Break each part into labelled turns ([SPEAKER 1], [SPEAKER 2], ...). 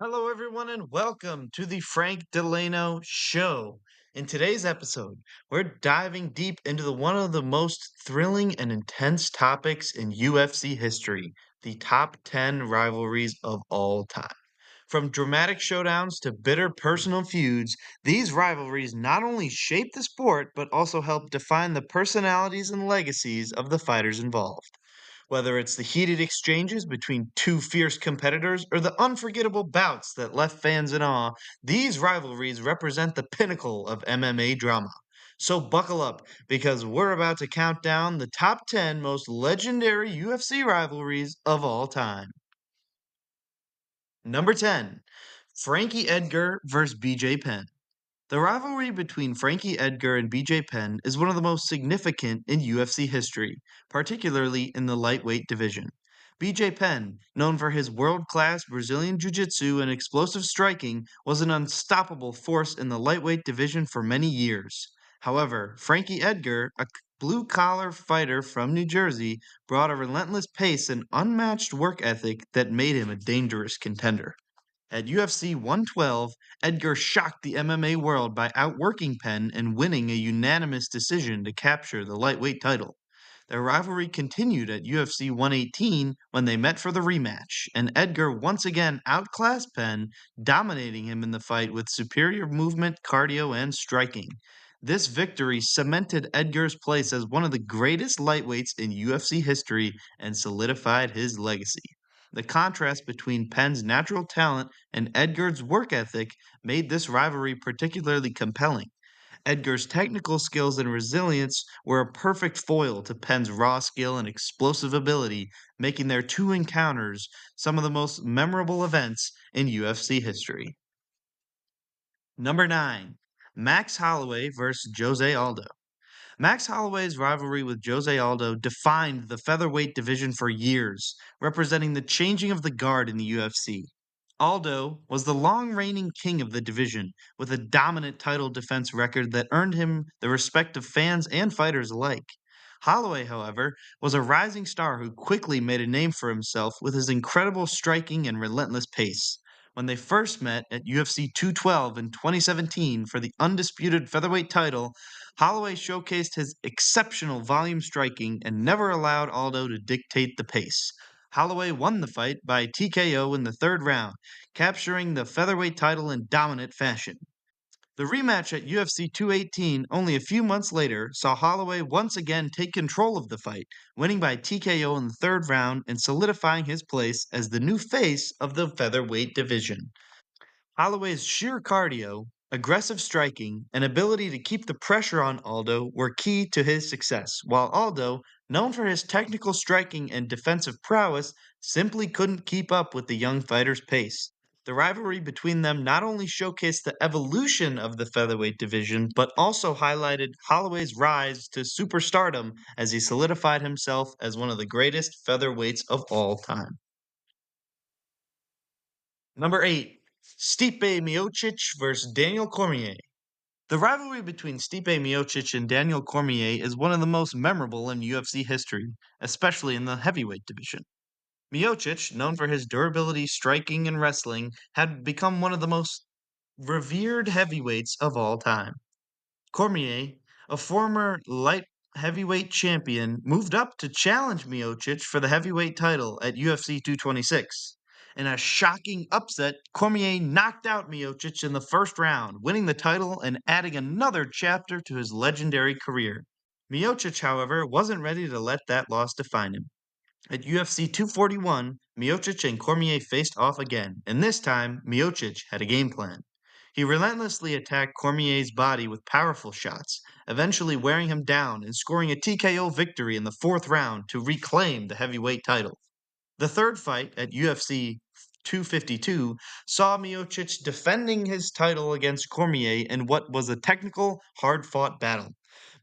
[SPEAKER 1] Hello, everyone, and welcome to the Frank DeLano Show. In today's episode, we're diving deep into one of the most thrilling and intense topics in UFC history, the top 10 rivalries of all time. From dramatic showdowns to bitter personal feuds, these rivalries not only shape the sport but also help define the personalities and legacies of the fighters involved. Whether it's the heated exchanges between two fierce competitors or the unforgettable bouts that left fans in awe, these rivalries represent the pinnacle of MMA drama. So buckle up because we're about to count down the top 10 most legendary UFC rivalries of all time. Number 10, Frankie Edgar vs. BJ Penn. The rivalry between Frankie Edgar and BJ Penn is one of the most significant in UFC history, particularly in the lightweight division. BJ Penn, known for his world class Brazilian Jiu Jitsu and explosive striking, was an unstoppable force in the lightweight division for many years. However, Frankie Edgar, a blue collar fighter from New Jersey, brought a relentless pace and unmatched work ethic that made him a dangerous contender. At UFC 112, Edgar shocked the MMA world by outworking Penn and winning a unanimous decision to capture the lightweight title. Their rivalry continued at UFC 118 when they met for the rematch, and Edgar once again outclassed Penn, dominating him in the fight with superior movement, cardio, and striking. This victory cemented Edgar's place as one of the greatest lightweights in UFC history and solidified his legacy. The contrast between Penn's natural talent and Edgar's work ethic made this rivalry particularly compelling. Edgar's technical skills and resilience were a perfect foil to Penn's raw skill and explosive ability, making their two encounters some of the most memorable events in UFC history. Number 9, Max Holloway vs. Jose Aldo. Max Holloway's rivalry with Jose Aldo defined the featherweight division for years, representing the changing of the guard in the UFC. Aldo was the long reigning king of the division, with a dominant title defense record that earned him the respect of fans and fighters alike. Holloway, however, was a rising star who quickly made a name for himself with his incredible striking and relentless pace. When they first met at UFC 212 in 2017 for the undisputed featherweight title, Holloway showcased his exceptional volume striking and never allowed Aldo to dictate the pace. Holloway won the fight by TKO in the third round, capturing the featherweight title in dominant fashion. The rematch at UFC 218, only a few months later, saw Holloway once again take control of the fight, winning by TKO in the third round and solidifying his place as the new face of the featherweight division. Holloway's sheer cardio, aggressive striking, and ability to keep the pressure on Aldo were key to his success, while Aldo, known for his technical striking and defensive prowess, simply couldn't keep up with the young fighter's pace. The rivalry between them not only showcased the evolution of the featherweight division, but also highlighted Holloway's rise to superstardom as he solidified himself as one of the greatest featherweights of all time. Number 8, Stipe Miocic vs. Daniel Cormier. The rivalry between Stipe Miocic and Daniel Cormier is one of the most memorable in UFC history, especially in the heavyweight division. Miocic, known for his durability, striking, and wrestling, had become one of the most revered heavyweights of all time. Cormier, a former light heavyweight champion, moved up to challenge Miocic for the heavyweight title at UFC 226. In a shocking upset, Cormier knocked out Miocic in the first round, winning the title and adding another chapter to his legendary career. Miocic, however, wasn't ready to let that loss define him. At UFC 241, Miocic and Cormier faced off again, and this time, Miocic had a game plan. He relentlessly attacked Cormier's body with powerful shots, eventually wearing him down and scoring a TKO victory in the fourth round to reclaim the heavyweight title. The third fight at UFC 252 saw Miocic defending his title against Cormier in what was a technical, hard fought battle.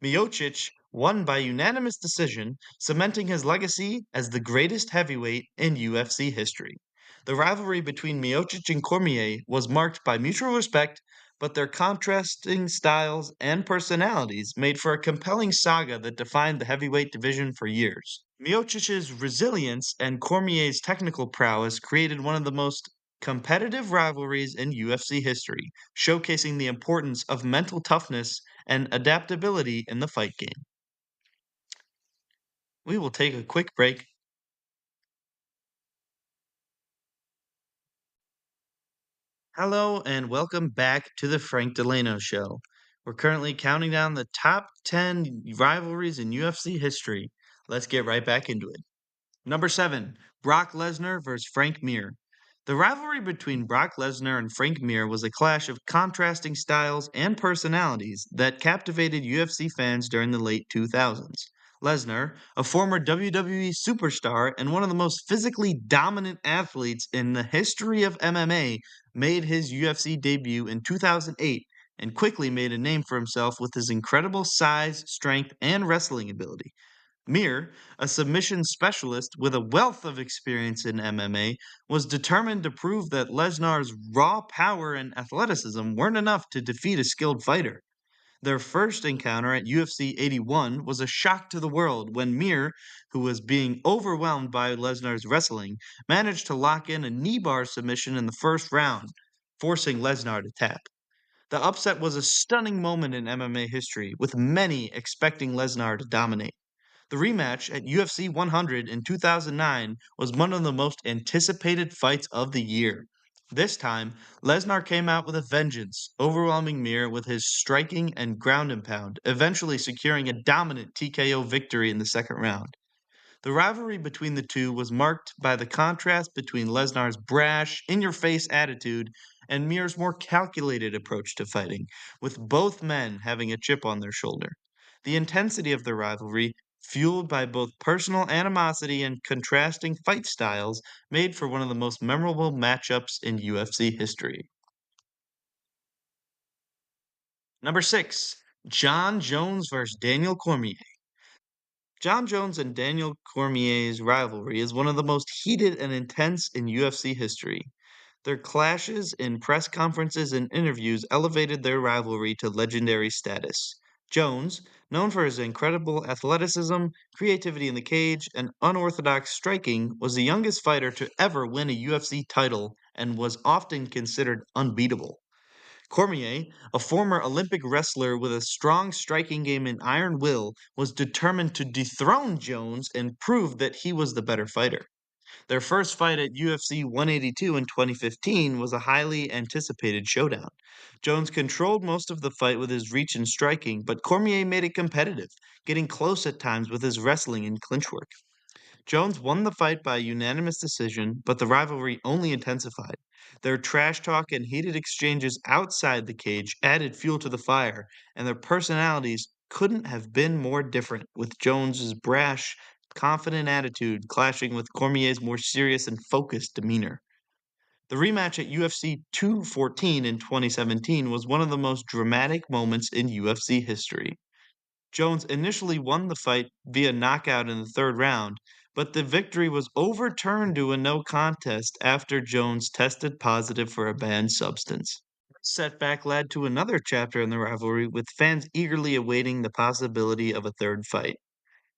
[SPEAKER 1] Miocic won by unanimous decision, cementing his legacy as the greatest heavyweight in UFC history. The rivalry between Miocic and Cormier was marked by mutual respect, but their contrasting styles and personalities made for a compelling saga that defined the heavyweight division for years. Miocic's resilience and Cormier's technical prowess created one of the most Competitive rivalries in UFC history, showcasing the importance of mental toughness and adaptability in the fight game. We will take a quick break. Hello, and welcome back to the Frank DeLano Show. We're currently counting down the top 10 rivalries in UFC history. Let's get right back into it. Number 7, Brock Lesnar vs. Frank Mir. The rivalry between Brock Lesnar and Frank Mir was a clash of contrasting styles and personalities that captivated UFC fans during the late 2000s. Lesnar, a former WWE superstar and one of the most physically dominant athletes in the history of MMA, made his UFC debut in 2008 and quickly made a name for himself with his incredible size, strength, and wrestling ability. Mir, a submission specialist with a wealth of experience in MMA, was determined to prove that Lesnar's raw power and athleticism weren't enough to defeat a skilled fighter. Their first encounter at UFC 81 was a shock to the world when Mir, who was being overwhelmed by Lesnar's wrestling, managed to lock in a knee bar submission in the first round, forcing Lesnar to tap. The upset was a stunning moment in MMA history, with many expecting Lesnar to dominate. The rematch at UFC 100 in 2009 was one of the most anticipated fights of the year. This time, Lesnar came out with a vengeance, overwhelming Mir with his striking and ground and pound, eventually securing a dominant TKO victory in the second round. The rivalry between the two was marked by the contrast between Lesnar's brash, in your face attitude and Mir's more calculated approach to fighting, with both men having a chip on their shoulder. The intensity of the rivalry, fueled by both personal animosity and contrasting fight styles, made for one of the most memorable matchups in UFC history. Number 6, John Jones vs. Daniel Cormier. John Jones and Daniel Cormier's rivalry is one of the most heated and intense in UFC history. Their clashes in press conferences and interviews elevated their rivalry to legendary status. Jones, known for his incredible athleticism, creativity in the cage, and unorthodox striking, was the youngest fighter to ever win a UFC title and was often considered unbeatable. Cormier, a former Olympic wrestler with a strong striking game and iron will, was determined to dethrone Jones and prove that he was the better fighter. Their first fight at UFC 182 in 2015 was a highly anticipated showdown. Jones controlled most of the fight with his reach and striking, but Cormier made it competitive, getting close at times with his wrestling and clinch work. Jones won the fight by unanimous decision, but the rivalry only intensified. Their trash talk and heated exchanges outside the cage added fuel to the fire, and their personalities couldn't have been more different, with Jones's brash, confident attitude clashing with Cormier's more serious and focused demeanor. The rematch at UFC 214 in 2017 was one of the most dramatic moments in UFC history. Jones initially won the fight via knockout in the third round, but the victory was overturned to a no contest after Jones tested positive for a banned substance. This setback led to another chapter in the rivalry, with fans eagerly awaiting the possibility of a third fight.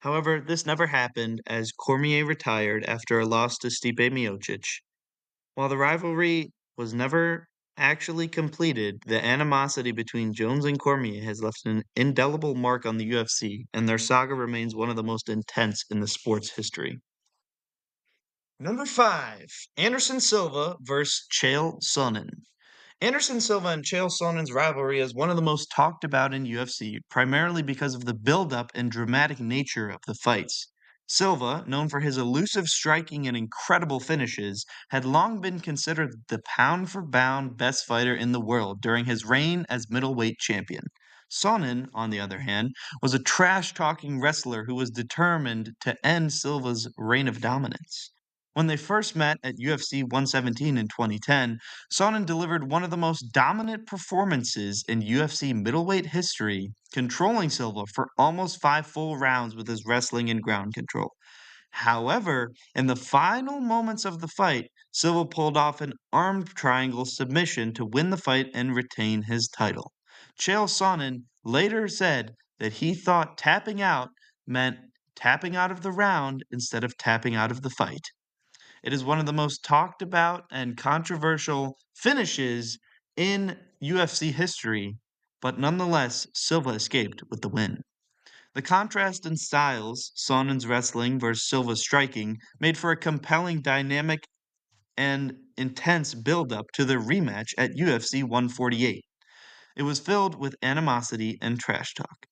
[SPEAKER 1] However, this never happened as Cormier retired after a loss to Stipe Miocic. While the rivalry was never actually completed, the animosity between Jones and Cormier has left an indelible mark on the UFC, and their saga remains one of the most intense in the sport's history. Number 5, Anderson Silva vs. Chael Sonnen. Anderson Silva and Chael Sonnen's rivalry is one of the most talked about in UFC, primarily because of the build-up and dramatic nature of the fights. Silva, known for his elusive striking and incredible finishes, had long been considered the pound-for-pound best fighter in the world during his reign as middleweight champion. Sonnen, on the other hand, was a trash-talking wrestler who was determined to end Silva's reign of dominance. When they first met at UFC 117 in 2010, Sonnen delivered one of the most dominant performances in UFC middleweight history, controlling Silva for almost 5 full rounds with his wrestling and ground control. However, in the final moments of the fight, Silva pulled off an armed triangle submission to win the fight and retain his title. Chael Sonnen later said that he thought tapping out meant tapping out of the round instead of tapping out of the fight. It is one of the most talked about and controversial finishes in UFC history, but nonetheless, Silva escaped with the win. The contrast in styles, Sonnen's wrestling versus Silva's striking, made for a compelling dynamic and intense build-up to their rematch at UFC 148. It was filled with animosity and trash talk.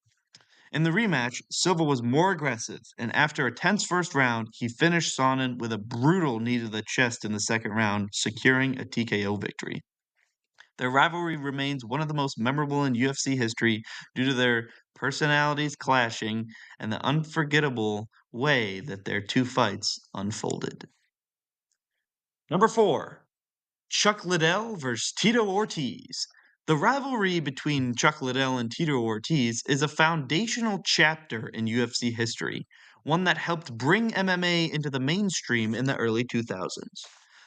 [SPEAKER 1] In the rematch, Silva was more aggressive, and after a tense first round, he finished Sonnen with a brutal knee to the chest in the second round, securing a TKO victory. Their rivalry remains one of the most memorable in UFC history due to their personalities clashing and the unforgettable way that their two fights unfolded. Number 4. Chuck Liddell versus Tito Ortiz. The rivalry between Chuck Liddell and Tito Ortiz is a foundational chapter in UFC history, one that helped bring MMA into the mainstream in the early 2000s.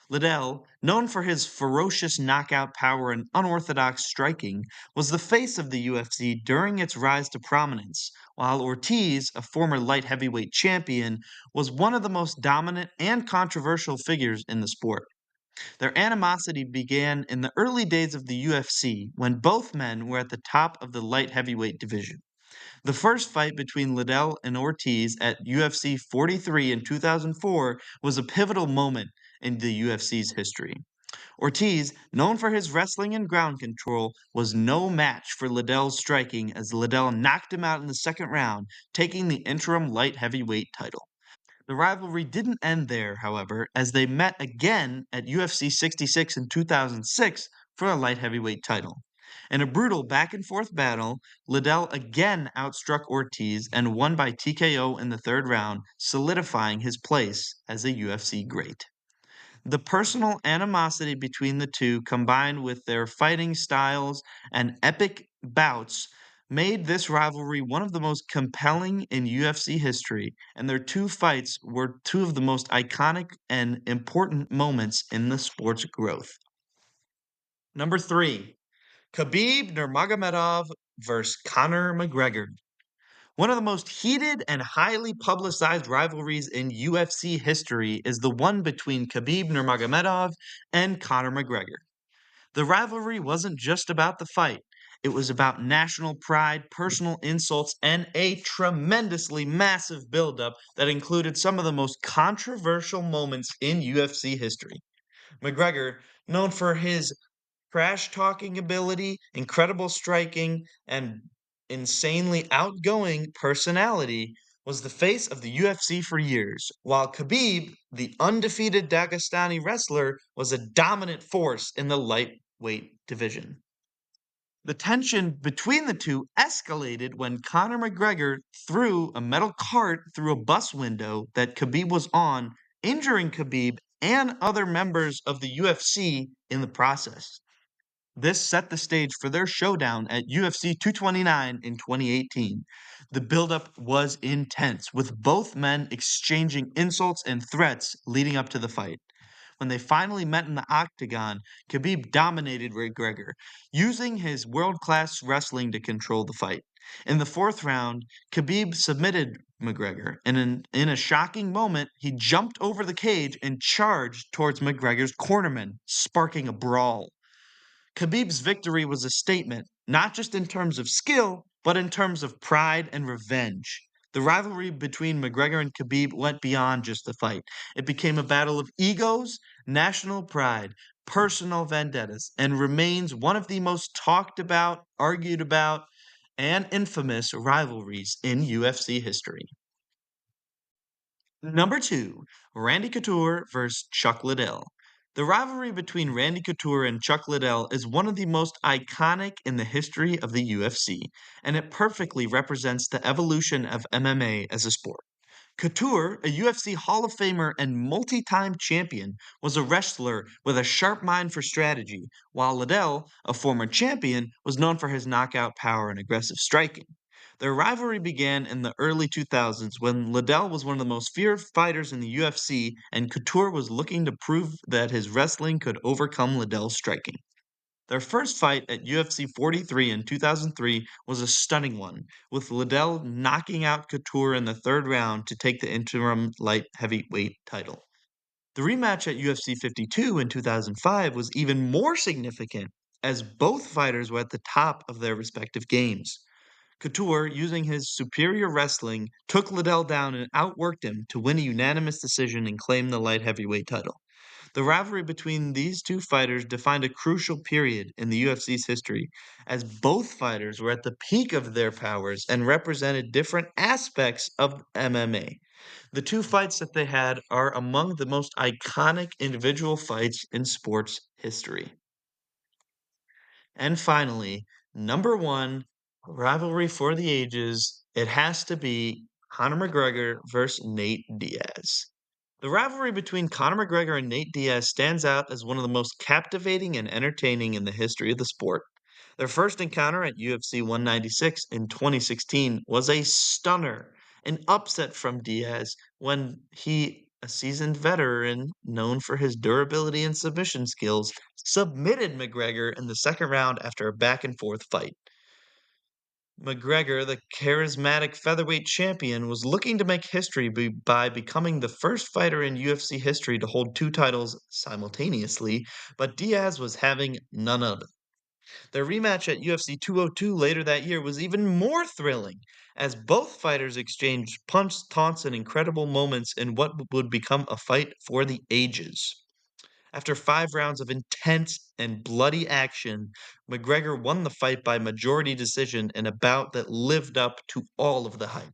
[SPEAKER 1] Liddell, known for his ferocious knockout power and unorthodox striking, was the face of the UFC during its rise to prominence, while Ortiz, a former light heavyweight champion, was one of the most dominant and controversial figures in the sport. Their animosity began in the early days of the UFC when both men were at the top of the light heavyweight division. The first fight between Liddell and Ortiz at UFC 43 in 2004 was a pivotal moment in the UFC's history. Ortiz, known for his wrestling and ground control, was no match for Liddell's striking as Liddell knocked him out in the second round, taking the interim light heavyweight title. The rivalry didn't end there, however, as they met again at UFC 66 in 2006 for a light heavyweight title. In a brutal back and forth battle, Liddell again outstruck Ortiz and won by TKO in the third round, solidifying his place as a UFC great. The personal animosity between the two, combined with their fighting styles and epic bouts, made this rivalry one of the most compelling in UFC history, and their two fights were two of the most iconic and important moments in the sport's growth. Number 3. Khabib Nurmagomedov versus Conor McGregor. One of the most heated and highly publicized rivalries in UFC history is the one between Khabib Nurmagomedov and Conor McGregor. The rivalry wasn't just about the fight. It was about national pride, personal insults, and a tremendously massive buildup that included some of the most controversial moments in UFC history. McGregor, known for his trash talking ability, incredible striking, and insanely outgoing personality, was the face of the UFC for years, while Khabib, the undefeated Dagestani wrestler, was a dominant force in the lightweight division. The tension between the two escalated when Conor McGregor threw a metal cart through a bus window that Khabib was on, injuring Khabib and other members of the UFC in the process. This set the stage for their showdown at UFC 229 in 2018. The buildup was intense, with both men exchanging insults and threats leading up to the fight. When they finally met in the octagon, Khabib dominated McGregor, using his world-class wrestling to control the fight. In the fourth round, Khabib submitted McGregor, and in a shocking moment, he jumped over the cage and charged towards McGregor's cornerman, sparking a brawl. Khabib's victory was a statement, not just in terms of skill, but in terms of pride and revenge. The rivalry between McGregor and Khabib went beyond just the fight. It became a battle of egos, national pride, personal vendettas, and remains one of the most talked about, argued about, and infamous rivalries in UFC history. Number 2, Randy Couture versus Chuck Liddell. The rivalry between Randy Couture and Chuck Liddell is one of the most iconic in the history of the UFC, and it perfectly represents the evolution of MMA as a sport. Couture, a UFC Hall of Famer and multi time champion, was a wrestler with a sharp mind for strategy, while Liddell, a former champion, was known for his knockout power and aggressive striking. Their rivalry began in the early 2000s when Liddell was one of the most feared fighters in the UFC, and Couture was looking to prove that his wrestling could overcome Liddell's striking. Their first fight at UFC 43 in 2003 was a stunning one, with Liddell knocking out Couture in the third round to take the interim light heavyweight title. The rematch at UFC 52 in 2005 was even more significant, as both fighters were at the top of their respective games. Couture, using his superior wrestling, took Liddell down and outworked him to win a unanimous decision and claim the light heavyweight title. The rivalry between these two fighters defined a crucial period in the UFC's history, as both fighters were at the peak of their powers and represented different aspects of MMA. The two fights that they had are among the most iconic individual fights in sports history. And finally, number one, rivalry for the ages. It has to be Conor McGregor versus Nate Diaz. The rivalry between Conor McGregor and Nate Diaz stands out as one of the most captivating and entertaining in the history of the sport. Their first encounter at UFC 196 in 2016 was a stunner, an upset from Diaz when he, a seasoned veteran known for his durability and submission skills, submitted McGregor in the second round after a back and forth fight. McGregor, the charismatic featherweight champion, was looking to make history by becoming the first fighter in UFC history to hold two titles simultaneously, but Diaz was having none of it. Their rematch at UFC 202 later that year was even more thrilling, as both fighters exchanged punch, taunts, and incredible moments in what would become a fight for the ages. After 5 rounds of intense and bloody action, McGregor won the fight by majority decision in a bout that lived up to all of the hype.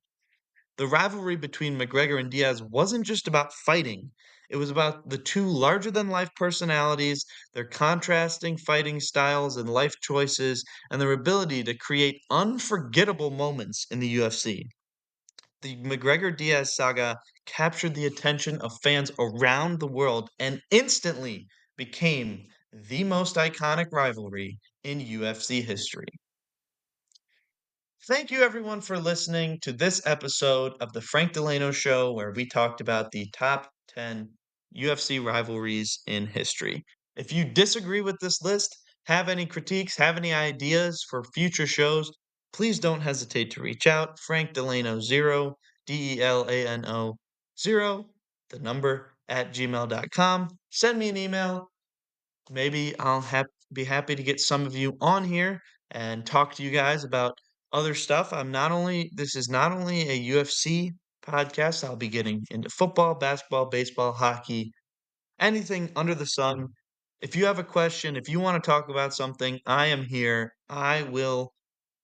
[SPEAKER 1] The rivalry between McGregor and Diaz wasn't just about fighting. It was about the two larger than life personalities, their contrasting fighting styles and life choices, and their ability to create unforgettable moments in the UFC. The McGregor Diaz saga captured the attention of fans around the world and instantly became the most iconic rivalry in UFC history. Thank you, everyone, for listening to this episode of the Frank DeLano Show, where we talked about the top 10 UFC rivalries in history. If you disagree with this list, have any critiques, have any ideas for future shows, please don't hesitate to reach out. Frank Delano0, DELANO 0, the number at gmail.com. Send me an email. Maybe be happy to get some of you on here and talk to you guys about other stuff. This is not only a UFC podcast, I'll be getting into football, basketball, baseball, hockey, anything under the sun. If you have a question, if you want to talk about something, I am here. I will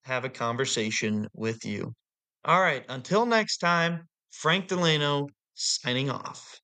[SPEAKER 1] have a conversation with you. All right, until next time, Frank Delano signing off.